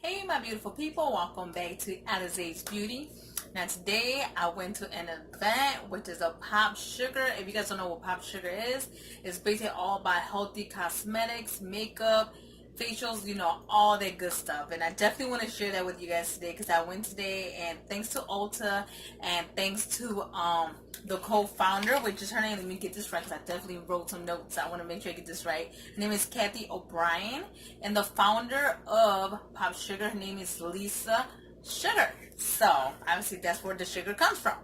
Hey my beautiful people, welcome back to Alazaes Beauty. Now today I went to an event which is a Popsugar. If you guys don't know what Popsugar is, it's basically all about healthy cosmetics, makeup, facials, all that good stuff. And I definitely want to share that with you guys today because I went today, and thanks to Ulta and thanks to the co-founder, which is her name. Let me get this right because I definitely wrote some notes. I want to make sure I get this right. Her name is Cathy Obrien, and the founder of Popsugar, her name is Lisa Sugar. So obviously that's where the sugar comes from.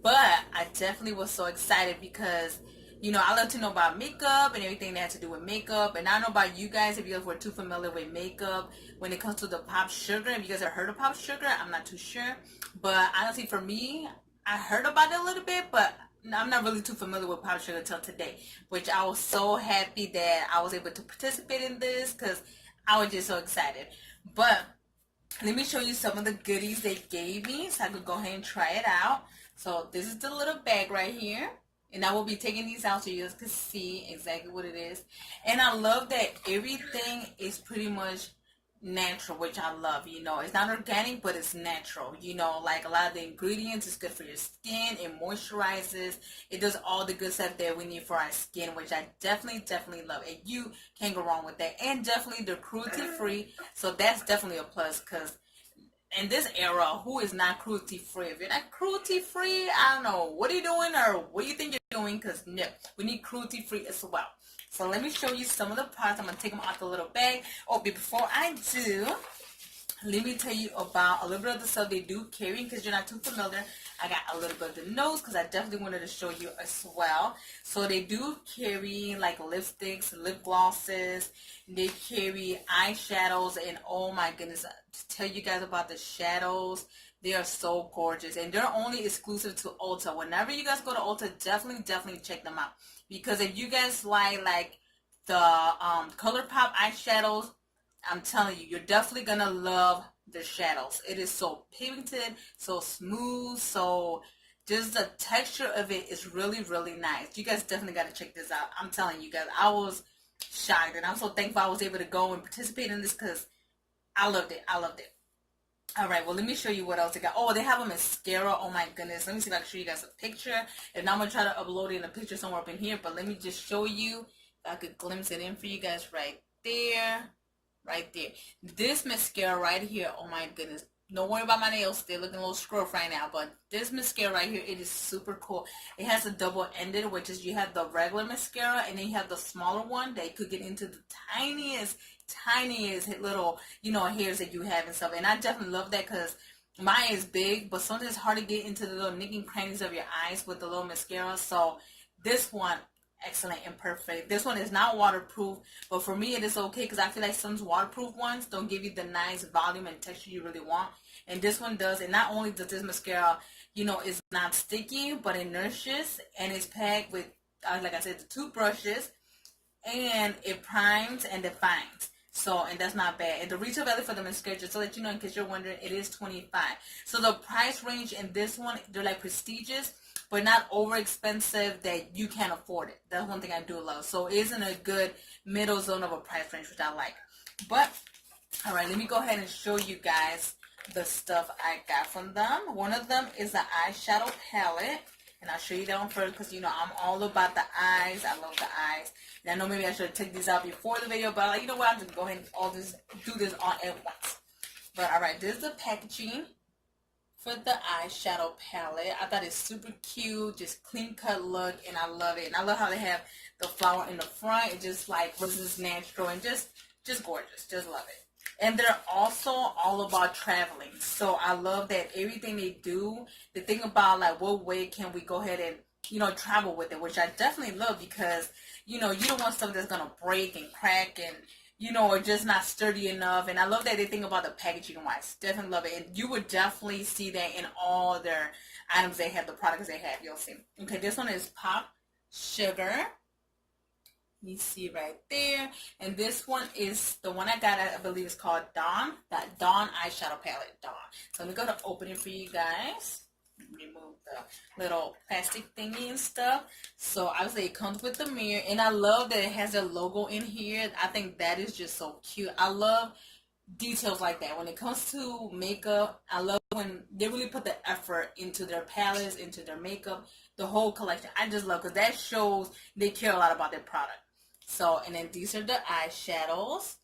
But I definitely was so excited because I love to know about makeup and everything that has to do with makeup. And I don't know about you guys, if you guys were too familiar with makeup when it comes to the Popsugar. If you guys have heard of Popsugar, I'm not too sure. But honestly, for me, I heard about it a little bit, but I'm not really too familiar with Popsugar until today, which I was so happy that I was able to participate in this because I was just so excited. But let me show you some of the goodies they gave me so I could go ahead and try it out. So this is the little bag right here. And I will be taking these out so you guys can see exactly what it is. And I love that everything is pretty much natural, which I love. It's not organic, but it's natural. Like a lot of the ingredients is good for your skin. It moisturizes. It does all the good stuff that we need for our skin, which I definitely love. And you can't go wrong with that. And definitely they're cruelty free. So that's definitely a plus because in this era, who is not cruelty free? If you're not cruelty free, I don't know what are you doing or what do you think you're doing, because no, we need cruelty free as well. So let me show you some of the products. I'm going to take them out the little bag. Oh, but before I do, let me tell you about a little bit of the stuff they do carry, because you're not too familiar. I got a little bit of the notes because I definitely wanted to show you as well. So they do carry like lipsticks, lip glosses, they carry eyeshadows, and oh my goodness, to tell you guys about the shadows, they are so gorgeous, and they're only exclusive to Ulta. Whenever you guys go to Ulta, definitely check them out, because if you guys like the ColourPop eyeshadows, I'm telling you, you're definitely gonna love the shadows. It is so pigmented, so smooth, so just the texture of it is really nice. You guys definitely gotta check this out. I'm telling you guys, I was shocked, and I'm so thankful I was able to go and participate in this because I loved it. Alright, well, let me show you what else they got. Oh, they have a mascara. Oh my goodness. Let me see if I can show you guys a picture. And I'm going to try to upload it in a picture somewhere up in here. But let me just show you if I could glimpse it in for you guys right there. Right there. This mascara right here. Oh my goodness. Don't worry about my nails. They're looking a little scruff right now. But this mascara right here, it is super cool. It has a double-ended, which is you have the regular mascara and then you have the smaller one that you could get into the tiniest little, hairs that you have and stuff. And I definitely love that because mine is big, but sometimes it's hard to get into the little nicking crannies of your eyes with the little mascara. So this one, excellent and perfect. This one is not waterproof, but for me it is okay because I feel like some waterproof ones don't give you the nice volume and texture you really want, and this one does. And not only does this mascara, it's not sticky, but it nourishes, and it's packed with like I said, the two brushes, and it primes and defines. So, and that's not bad. And the retail value for the mascara, just to let you know, in case you're wondering, it is $25. So the price range in this one, they're like prestigious, but not over expensive that you can't afford it. That's one thing I do love. So it isn't a good middle zone of a price range, which I like. But, alright, let me go ahead and show you guys the stuff I got from them. One of them is the eyeshadow palette. And I'll show you that one first because, I'm all about the eyes. I love the eyes. And I know maybe I should have taken these out before the video, but like, you know what? I'm just going to go ahead and do this all at once. But, alright, this is the packaging for the eyeshadow palette. I thought it's super cute, just clean cut look, and I love it. And I love how they have the flower in the front. It just like versus natural and just gorgeous. Just love it. And they're also all about traveling. So I love that everything they do, the thing about like what way can we go ahead and, travel with it, which I definitely love because, you don't want stuff that's going to break and crack and, or just not sturdy enough. And I love that they think about the packaging wise. Definitely love it. And you would definitely see that in all their items they have, the products they have. You'll see. Okay, this one is Popsugar. You see right there. And this one is the one I got, I believe it's called Dawn. That Dawn eyeshadow palette. Dawn. So let me go to open it for you guys. Remove the little plastic thingy and stuff. So obviously it comes with the mirror. And I love that it has a logo in here. I think that is just so cute. I love details like that. When it comes to makeup, I love when they really put the effort into their palettes, into their makeup, the whole collection. I just love, because that shows they care a lot about their product. So, and then these are the eyeshadows.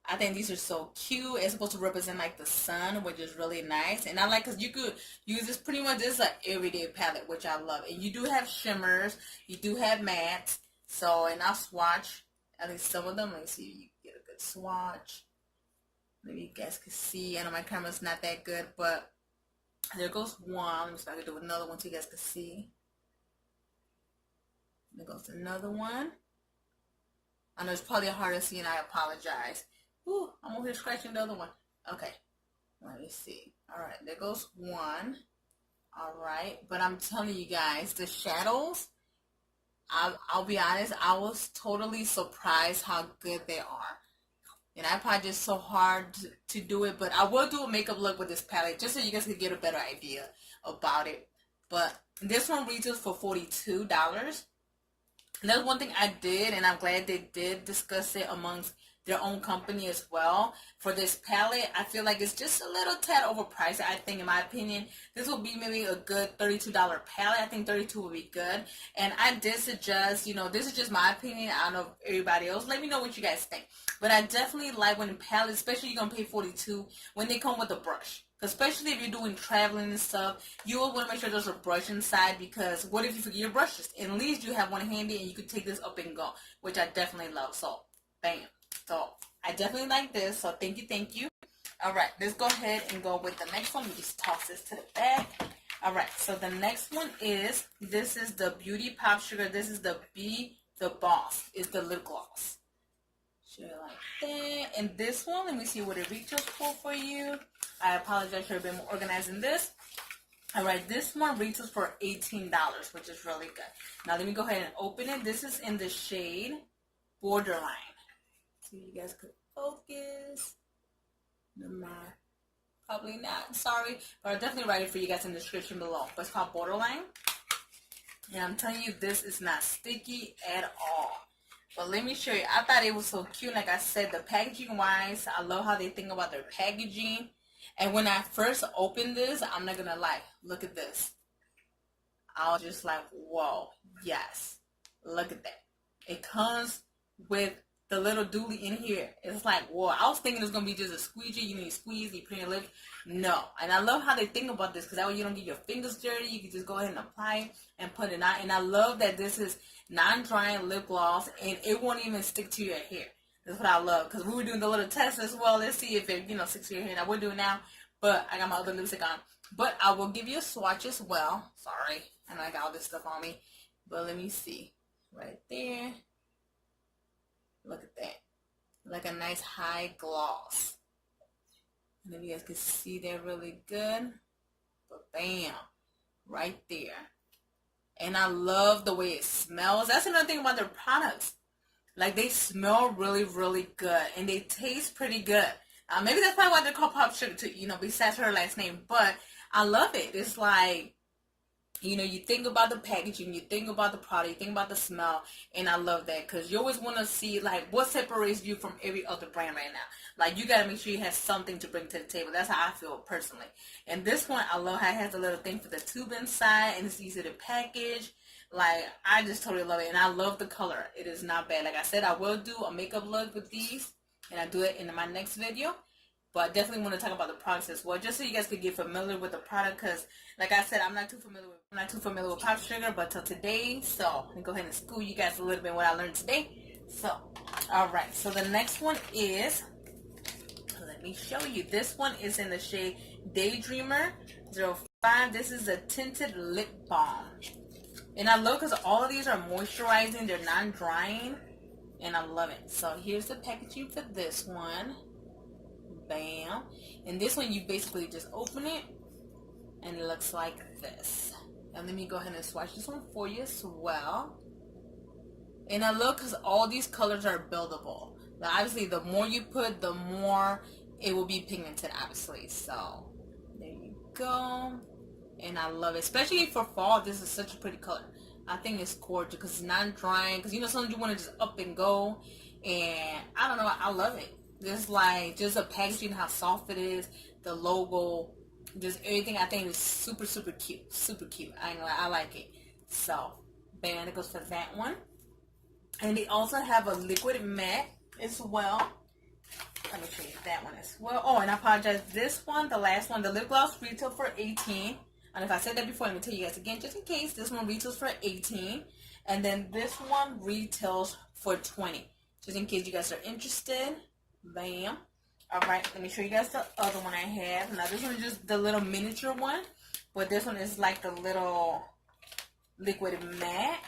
I think these are so cute. It's supposed to represent like the sun, which is really nice. And I like, because you could use this pretty much, this is an everyday palette, which I love. And you do have shimmers, you do have mattes. So, and I'll swatch at least some of them. Let me see if you get a good swatch. Maybe you guys can see. I know my camera's not that good, but there goes one. Let me see if I can do another one so you guys can see. There goes another one. I know it's probably hard to see, and I apologize. Ooh, I'm over here scratching the other one. Okay, let me see. All right, there goes one. All right, but I'm telling you guys, the shadows, I'll be honest, I was totally surprised how good they are. And I probably just so hard to do it, but I will do a makeup look with this palette just so you guys can get a better idea about it. But this one retails for $42. And that's one thing I did, and I'm glad they did discuss it amongst their own company as well. For this palette, I feel like it's just a little tad overpriced. I think, in my opinion, this will be maybe a good $32 palette. I think 32 would be good. And I did suggest, you know, this is just my opinion. I don't know if everybody else. Let me know what you guys think. But I definitely like when palettes, especially you're going to pay $42, when they come with a brush. Especially if you're doing traveling and stuff, you will want to make sure there's a brush inside, because what if you forget your brushes? At least you have one handy and you can take this up and go, which I definitely love. So, bam. So, I definitely like this. So, thank you, thank you. All right, let's go ahead and go with the next one. We just toss this to the back. All right, so the next one is, this is the Beauty Popsugar. This is the Be The Boss. It's the lip gloss. Show it like that. And this one, let me see what it retails for you. I apologize for being more organized than this. All right, this one retails for $18, which is really good. Now, let me go ahead and open it. This is in the shade Borderline. So you guys could focus. Probably not. Sorry. But I'll definitely write it for you guys in the description below. But it's called Borderline. And I'm telling you, this is not sticky at all. But let me show you. I thought it was so cute. Like I said, the packaging wise, I love how they think about their packaging. And when I first opened this, I'm not gonna lie, look at this. I was just like, whoa, yes, look at that. It comes with the little dooley in here. It's like, whoa, I was thinking it was gonna be just a squeegee. You need to squeeze, you put in your lips. No. And I love how they think about this, because that way you don't get your fingers dirty. You can just go ahead and apply it and put it on. And I love that this is non-drying lip gloss, and it won't even stick to your hair. That's what I love, because we were doing the little test as well. Let's see if it, sticks to your hair. Now, we're doing now, but I got my other lipstick on. But I will give you a swatch as well. Sorry, I know I got all this stuff on me. But let me see. Right there. Look at that. Like a nice high gloss. And if you guys can see that really good. But bam. Right there. And I love the way it smells. That's another thing about their products. Like, they smell really, really good. And they taste pretty good. Maybe that's probably why they're called Popsugar too, besides her last name. But I love it. It's like, you think about the packaging, you think about the product, you think about the smell. And I love that, because you always want to see, like, what separates you from every other brand right now. Like, you got to make sure you have something to bring to the table. That's how I feel personally. And this one, I love how it has a little thing for the tube inside, and it's easy to package. Like, I just totally love it. And I love the color. It is not bad. Like I said, I will do a makeup look with these, and I'll do it in my next video. But I definitely want to talk about the products as well, just so you guys could get familiar with the product. Because, like I said, I'm not too familiar with Popsugar, but till today. So let me go ahead and school you guys a little bit what I learned today. So, all right. So the next one is, let me show you. This one is in the shade Daydreamer 05. This is a tinted lip balm. And I love, because all of these are moisturizing. They're non-drying. And I love it. So here's the packaging for this one. Bam. And this one, you basically just open it. And it looks like this. And let me go ahead and swatch this one for you as well. And I love, because all these colors are buildable. Now, obviously, the more you put, the more it will be pigmented, obviously. So there you go. And I love it, especially for fall. This is such a pretty color. I think it's gorgeous, because it's not drying. Because sometimes you want to just up and go, and I don't know, I love it. Just like, just the packaging, how soft it is, the logo, just everything. I think is super, super cute. Super cute. I like it. So, bam, it goes for that one. And they also have a liquid matte as well. Let me show you that one as well. Oh, and I apologize. This one, the last one, the lip gloss retail for $18. And if I said that before, let me tell you guys again, just in case. This one retails for $18. And then this one retails for $20. Just in case you guys are interested. Bam. Alright, let me show you guys the other one I have. Now, this one is just the little miniature one. But this one is like a little liquid matte.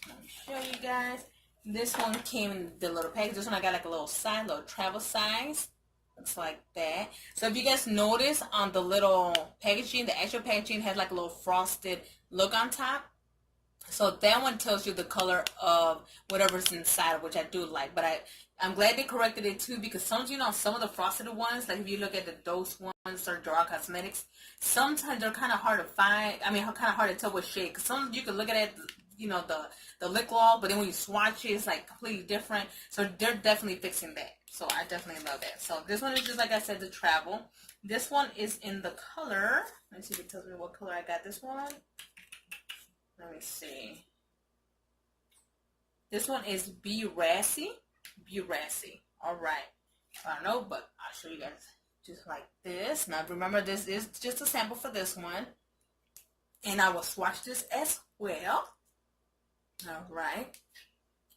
Let me show you guys. This one came in the little package. This one I got like a little size, little travel size. Looks like that. So if you guys notice on the little packaging, the actual packaging has like a little frosted look on top. So that one tells you the color of whatever's inside, which I do like. But I'm glad they corrected it too, because some of the frosted ones, like if you look at the Dose ones or Dora Cosmetics, sometimes they're kind of hard to find. I mean, kind of hard to tell what shade. Because some you can look at it, you know, the lip gloss, but then when you swatch it, it's like completely different. So they're definitely fixing that. So I definitely love that. So this one is just like I said, the travel. This one is in the color. Let me see if it tells me what color I got this one. Let me see. This one is Be Rassy. Be Rassy. Alright. I don't know, but I'll show you guys just like this. Now remember, this is just a sample for this one. And I will swatch this as well. Alright.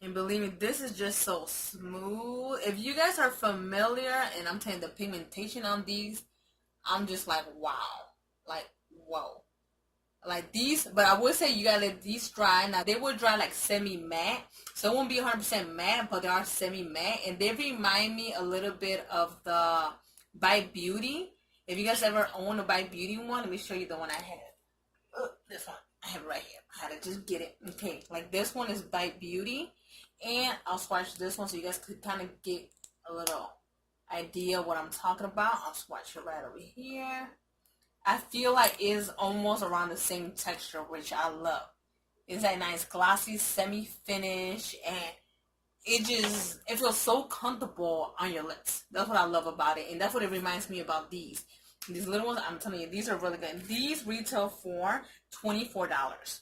And believe me, this is just so smooth. If you guys are familiar, and I'm telling you, the pigmentation on these, I'm just like, wow. Like, whoa. Like these, but I would say you gotta let these dry. Now they will dry like semi-matte, so it won't be 100% matte, but they are semi-matte, and they remind me a little bit of the By Beauty. If you guys ever own a By Beauty one, let me show you the one I have. This one I have right here. I had to just get it. Okay, like this one is By Beauty, and I'll swatch this one so you guys could kind of get a little idea what I'm talking about. I'll swatch it right over here. I feel like it's almost around the same texture, which I love. It's that nice glossy semi-finish, and it feels so comfortable on your lips. That's what I love about it, and that's what it reminds me about these. These little ones, I'm telling you, these are really good. And these retail for $24.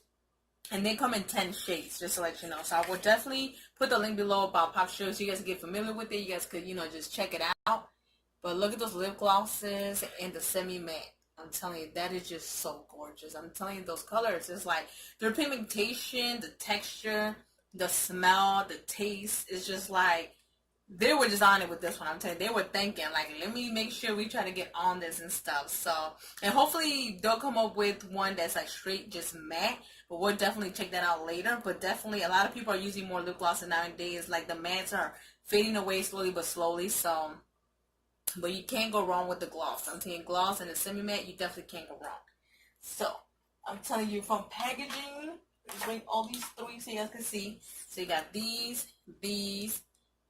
And they come in 10 shades, just to let you know. So I will definitely put the link below about Popsugar so you guys can get familiar with it. You guys could, just check it out. But look at those lip glosses and the semi-matte. I'm telling you, that is just so gorgeous. I'm telling you, those colors, it's like their pigmentation, the texture, the smell, the taste, it's just like they were just on it with this one. I'm telling you, they were thinking, like, let me make sure we try to get on this and stuff. So, and hopefully they'll come up with one that's like straight, just matte. But we'll definitely check that out later. But definitely, a lot of people are using more lip glosses nowadays. Like, the mattes are fading away slowly but slowly. So, but you can't go wrong with the gloss. I'm telling you, gloss and the semi-matte, you definitely can't go wrong. So, I'm telling you, from packaging, bring all these three so you guys can see. So you got these,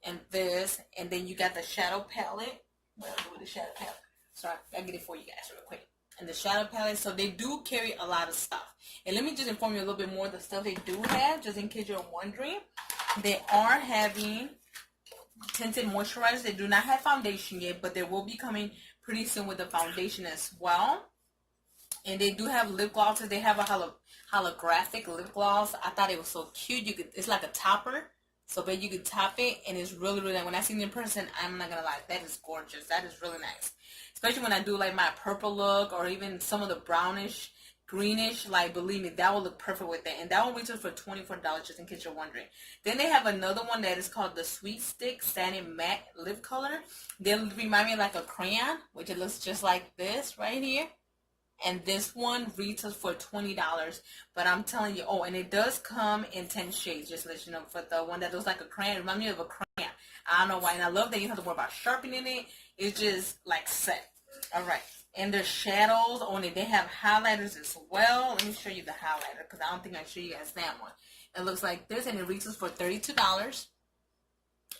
and this, and then you got the shadow palette. What I'll do with the shadow palette? Sorry, I'll get it for you guys real quick. And the shadow palette, so they do carry a lot of stuff. And let me just inform you a little bit more of the stuff they do have, just in case you're wondering. They are having tinted moisturizers. They do not have foundation yet, but they will be coming pretty soon with the foundation as well. And they do have lip glosses. They have a holographic lip gloss. I thought it was so cute. It's like a topper, so but you could top it, and it's really, really nice. When I seen it in person, I'm not gonna lie, that is gorgeous. That is really nice, especially when I do like my purple look or even some of the brownish, greenish. Like, believe me, that will look perfect with that. And that one retails for $24, just in case you're wondering. Then they have another one that is called the Sweet Stick Satin Matte Lip Color. They remind me of like a crayon, which it looks just like this right here. And this one retails for $20. But I'm telling you, oh, and it does come in 10 shades, just to let you know. For the one that looks like a crayon, it reminds me of a crayon. I don't know why. And I love that you don't have to worry about sharpening it. It's just like set. Alright. And the shadows on it, they have highlighters as well. Let me show you the highlighter, because I don't think I showed you guys that one. It looks like this, and it retails for $32.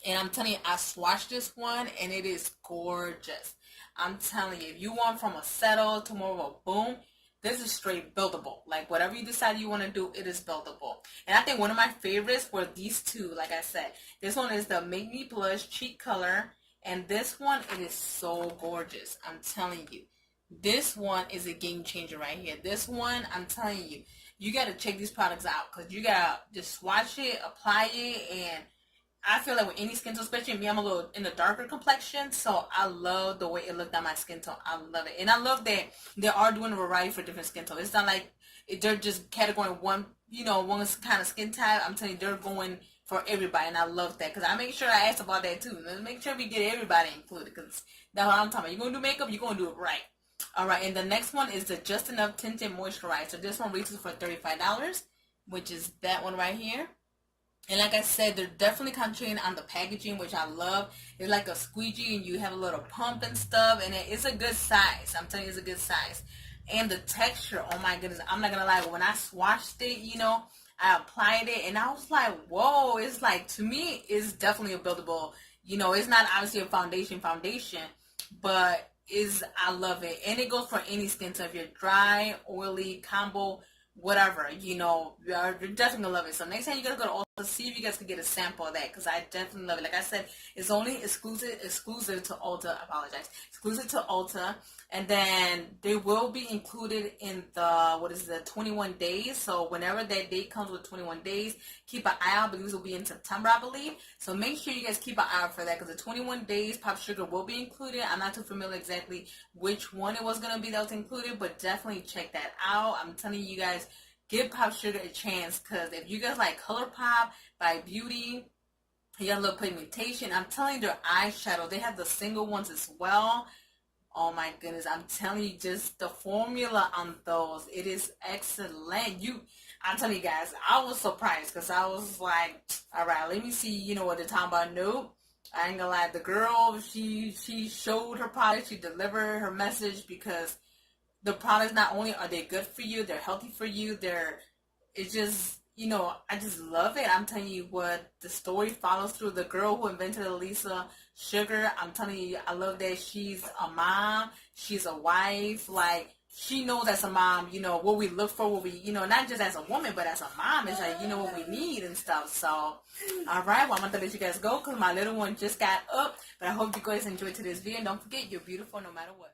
And I'm telling you, I swatched this one, and it is gorgeous. I'm telling you, if you want from a settle to more of a boom, this is straight buildable. Like, whatever you decide you want to do, it is buildable. And I think one of my favorites were these two, like I said. This one is the Make Me Blush Cheek Color, And this one, it is so gorgeous. I'm telling you. This one is a game changer right here. This one, I'm telling you, you got to check these products out because you got to just swatch it, apply it, and I feel like with any skin tone, especially me, I'm a little in a darker complexion, so I love the way it looked on my skin tone. I love it. And I love that they are doing a variety for different skin tones. It's not like they're just categorizing one, one kind of skin type. I'm telling you, they're going for everybody, and I love that because I make sure I ask about that too. Let's make sure we get everybody included because that's what I'm talking about. You're going to do makeup, you're going to do it right. Alright, and the next one is the Just Enough Tinted Moisturizer. This one retails for $35, which is that one right here. And like I said, they're definitely concentrating on the packaging, which I love. It's like a squeegee and you have a little pump and stuff. And it's a good size. I'm telling you, it's a good size. And the texture, oh my goodness. I'm not going to lie. When I swatched it, I applied it. And I was like, whoa. It's like, to me, it's definitely a buildable. It's not obviously a foundation. But I love it. And it goes for any skin tone. If you're dry, oily, combo, whatever, you're definitely gonna love it. So next time you guys go to Ulta, see if you guys can get a sample of that because I definitely love it. Like I said, it's only exclusive to Ulta. I apologize. Exclusive to Ulta, and then they will be included in the 21 days. So whenever that date comes with 21 days, keep an eye out because it will be in September, I believe. So make sure you guys keep an eye out for that because the 21 days Popsugar will be included. I'm not too familiar exactly which one it was gonna be that was included, but definitely check that out. I'm telling you guys, give Popsugar a chance because if you guys like ColourPop by Beauty, you got a little pigmentation. I'm telling you, their eyeshadow, they have the single ones as well. Oh my goodness, I'm telling you, just the formula on those, it is excellent. I'm telling you guys, I was surprised because I was like, all right, let me see, what they're talking about. Nope, I ain't gonna lie. The girl, she showed her product, she delivered her message because the products, not only are they good for you, they're healthy for you, it's just, I just love it. I'm telling you what, the story follows through. The girl who invented Elisa Sugar, I'm telling you, I love that she's a mom, she's a wife, like, she knows as a mom, what we look for, what we, not just as a woman, but as a mom, it's like, what we need and stuff. So, all right, well, I'm going to let you guys go because my little one just got up, but I hope you guys enjoyed today's video. And don't forget, you're beautiful no matter what.